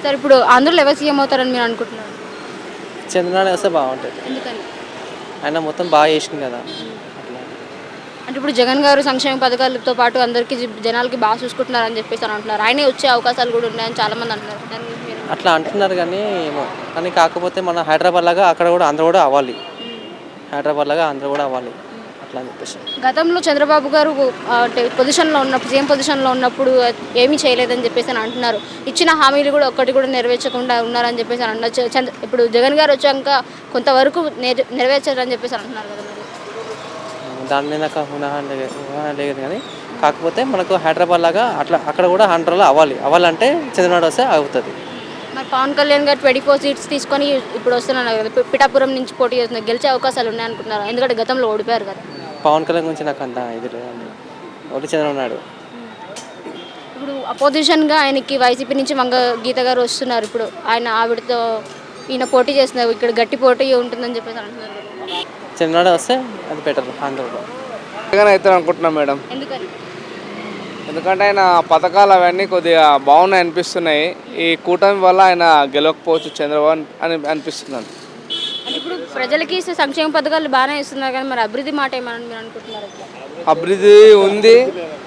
Sir ఇప్పుడు ఆంధ్రలో ఎవరు సీఎం అవుతారని మీరు అనుకుంటున్నారు? చంద్రబాబు వస్తే బాగుంటుంది. ఎందుకని? ఆయన మొత్తం బాగా చేసింది కదా అట్లా. అంటే ఇప్పుడు జగన్ గారు సంక్షేమ పథకాలతో పాటు అందరికీ జనాలకి బాగా చూసుకుంటున్నారని చెప్పేసి అని అంటున్నారు. ఆయనే వచ్చే అవకాశాలు కూడా ఉన్నాయని చాలామంది అంటున్నారు. దాని గురించి అట్లా అంటున్నారు కానీ ఏమో, కానీ కాకపోతే మన హైదరాబాద్ లాగా అక్కడ కూడా ఆంధ్ర కూడా అవ్వాలి. హైదరాబాద్ లాగా ఆంధ్ర కూడా అవ్వాలి అట్లా అని చెప్పేసి. గతంలో చంద్రబాబు గారు అంటే పొజిషన్లో ఉన్నప్పుడు సీఎం పొజిషన్లో ఉన్నప్పుడు ఏమీ చేయలేదని చెప్పేసి అని అంటున్నారు. ఇచ్చిన హామీలు కూడా ఒక్కటి కూడా నెరవేర్చకుండా ఉన్నారని చెప్పేసి అని అన్నారు. ఇప్పుడు జగన్ గారు వచ్చాక కొంతవరకు నెరవేర్చారని చెప్పేసి అంటున్నారు కదా మరి. దాని మీద నాకు ఊహ లేదు కానీ కాకపోతే మనకు హైదరాబాద్ లాగా అట్లా అక్కడ కూడా ఆంధ్రలో అవ్వాలంటే చంద్రబాబు వస్తే అవుతుంది. మరి పవన్ కళ్యాణ్ గారు 24 సీట్స్ తీసుకొని ఇప్పుడు వస్తున్నారు కదా, పిఠాపురం నుంచి పోటీ చేస్తున్నారు. గెలిచే అవకాశాలు ఉన్నాయనుకుంటున్నారు, ఎందుకంటే గతంలో ఓడిపోయారు కదా. పవన్ కళ్యాణ్ గురించి నాకు అంత ఇది లేదండి. ఒకటి చంద్రబాబు నాయుడు. ఇప్పుడు అపోజిషన్గా ఆయనకి వైసీపీ నుంచి వంగ గీత గారు వస్తున్నారు. ఇప్పుడు ఆవిడతో ఈయన పోటీ చేస్తున్నారు. ఇక్కడ గట్టి పోటీ ఉంటుందని చెప్పేసి అంటున్నారు కదా. చంద్రబాబు వస్తే అది బెటర్ ఆంధ్రలో. జగన్ అవుతారు అనుకుంటున్నాం మేడం. ఎందుకని? ఎందుకంటే ఆయన పథకాలు అవన్నీ కొద్దిగా బాగున్నాయి అనిపిస్తున్నాయి. ఈ కూటమి వల్ల ఆయన గెలవకపోవచ్చు చంద్రబాబు అని అనిపిస్తున్నాను. అంటే ఇప్పుడు ప్రజలకి సంక్షేమ పథకాలు బాగానే ఇస్తున్నారు కానీ మరి అభివృద్ధి మాట ఏమని మీరు అనుకుంటున్నారు? అభివృద్ధి ఉంది,